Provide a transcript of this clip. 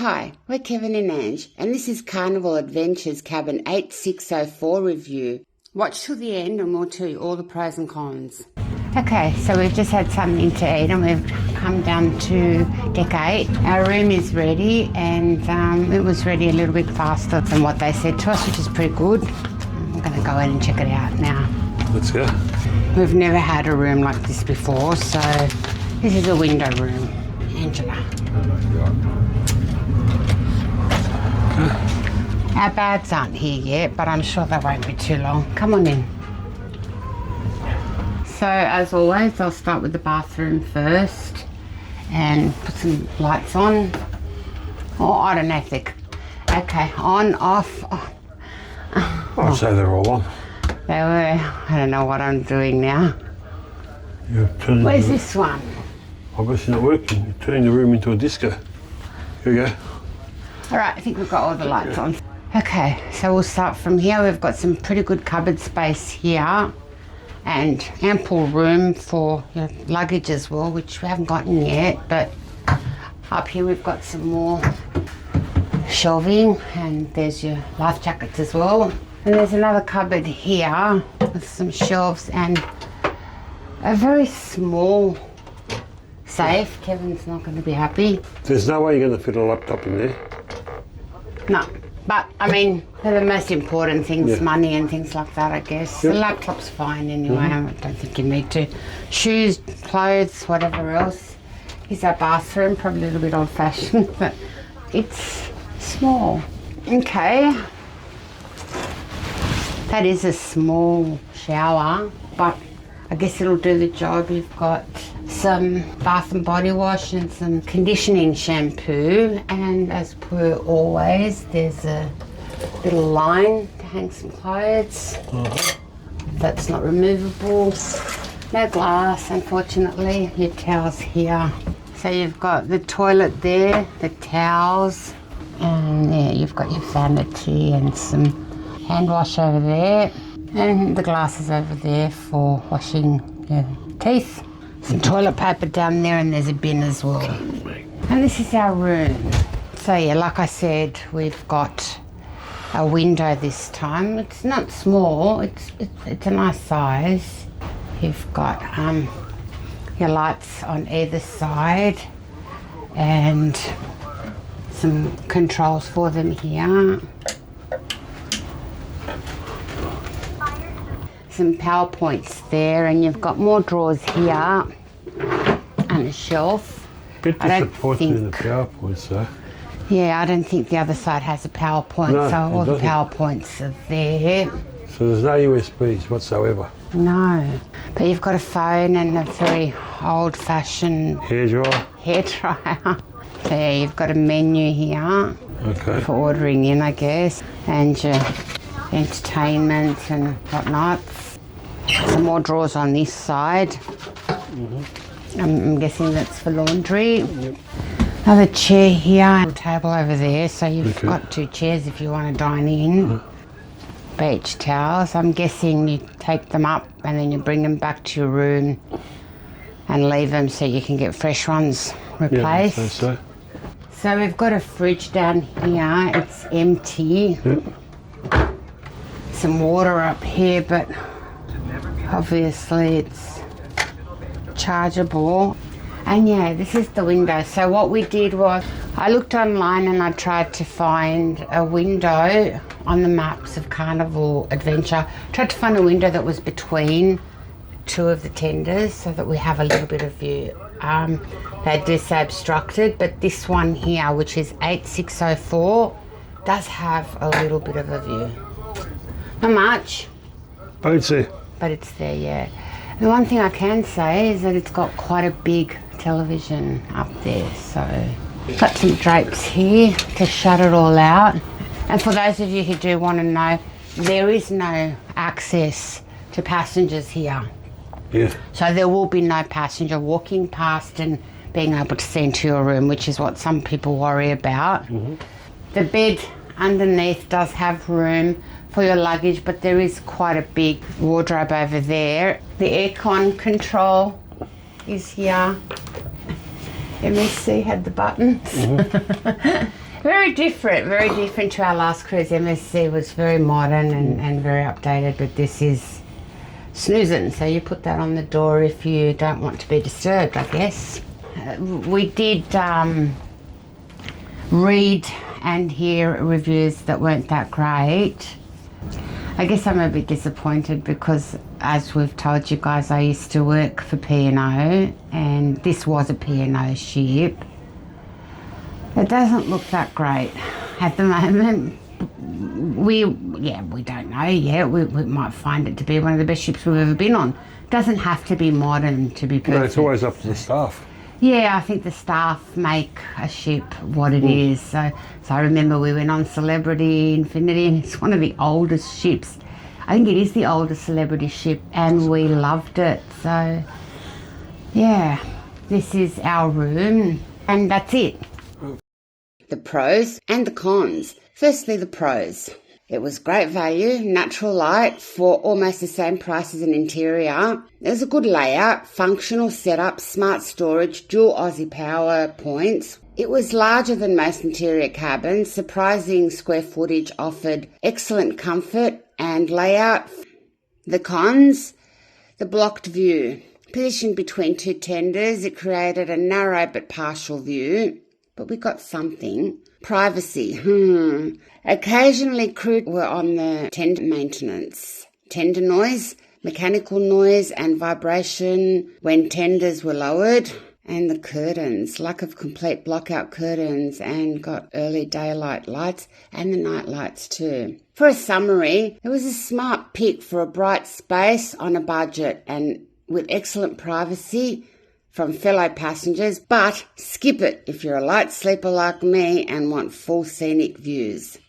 Hi, we're Kevin and Ange, and this is Carnival Adventure's Cabin 8604 review. Watch till the end and we'll tell you all the pros and cons. Okay, so we've just had something to eat and we've come down to Deck 8. Our room is ready and it was ready a little bit faster than what they said to us, which is pretty good. I'm going to go in and check it out now. Let's go. We've never had a room like this before, so this is a window room. Angela. Our bags aren't here yet, but I'm sure they won't be too long. Come on in. So, as always, I'll start with the bathroom first and put some lights on. Oh, I don't know if they're... Okay, on, off. Oh. I'd say they're all on. They were. I don't know what I'm doing now. Where's this one? Obviously not working. You're turning the room into a disco. Here we go. All right, I think we've got all the lights on. Okay, so we'll start from here. We've got some pretty good cupboard space here and ample room for your luggage as well, which we haven't gotten yet, but up here we've got some more shelving and there's your life jackets as well. And there's another cupboard here with some shelves and a very small safe. Kevin's not going to be happy. There's no way you're going to fit a laptop in there. No, but I mean, they're the most important things, Yeah. money and things like that, I guess. Yep. The laptop's fine anyway, I don't think you need to. Shoes, clothes, whatever else. Here's our bathroom, probably a little bit old fashioned, but it's small. Okay. That is a small shower, but I guess it'll do the job. You've got some bath and body wash and some conditioning shampoo, and as per always there's a little line to hang some clothes. That's not removable. No glass, unfortunately. Your towels here. So you've got the toilet there, the towels, and yeah, you've got your vanity and some hand wash over there, and the glasses over there for washing your teeth. Some toilet paper down there, and there's a bin as well. And this is our room. So yeah, like I said, we've got a window this time. It's not small, it's a nice size. You've got your lights on either side and some controls for them here. Some power points there, and you've got more drawers here and a shelf. Bit disappointing in the PowerPoints though. Yeah, I don't think the other side has a PowerPoint, No, so all the doesn't. PowerPoints are there. So there's no USBs whatsoever. No, but you've got a phone and a very old-fashioned Hairdryer. hairdryer. So yeah, you've got a menu here Okay. for ordering in, I guess, and your entertainment and whatnot. Some more drawers on this side. I'm guessing that's for laundry. Yep. Another chair here, a table over there, so you've got two chairs if you want to dine in. Beach towels. I'm guessing you take them up and then you bring them back to your room and leave them so you can get fresh ones replaced. Yeah, so. So we've got a fridge down here, it's empty. Yep. Some water up here, but obviously it's chargeable. And yeah, this is the window. So what we did was I looked online and I tried to find a window on the maps of Carnival Adventure. Tried to find a window that was between two of the tenders so that we have a little bit of view. They do say obstructed, but this one here, which is 8604, does have a little bit of a view. Not much, But it's there. but it's there, yeah. The one thing I can say is that it's got quite a big television up there, so got some drapes here to shut it all out. And for those of you who do want to know, there is no access to passengers here. Yeah. So there will be no passenger walking past and being able to see into your room, which is what some people worry about. The bed underneath does have room for your luggage, but there is quite a big wardrobe over there. The aircon control is here. Let me see, had the buttons. It Very different to our last cruise. MSC was very modern and very updated, but this is snoozing. So you put that on the door if you don't want to be disturbed, I guess. We did read and hear reviews that weren't that great. I guess I'm a bit disappointed because, as we've told you guys, I used to work for P&O and this was a P&O ship. It doesn't look that great at the moment. We don't know yet. We might find it to be one of the best ships we've ever been on. It doesn't have to be modern to be perfect. No, it's always up to the staff. Yeah, I think the staff make a ship what it is. So I remember we went on Celebrity Infinity and it's one of the oldest ships. I think it is the oldest Celebrity ship and we loved it. So yeah, this is our room and that's it. The pros and the cons. Firstly, the pros. It was great value, natural light for almost the same price as an interior. It was a good layout, functional setup, smart storage, dual Aussie power points. It was larger than most interior cabins, surprising square footage, offered excellent comfort and layout. The cons, the blocked view. Positioned between two tenders, it created a narrow but partial view. But we got something. Privacy. Occasionally crew were on the tender maintenance. Tender noise, mechanical noise and vibration when tenders were lowered. And the curtains, lack of complete blockout curtains and got early daylight lights and the night lights too. For a summary, it was a smart pick for a bright space on a budget and with excellent privacy from fellow passengers, but skip it if you're a light sleeper like me and want full scenic views.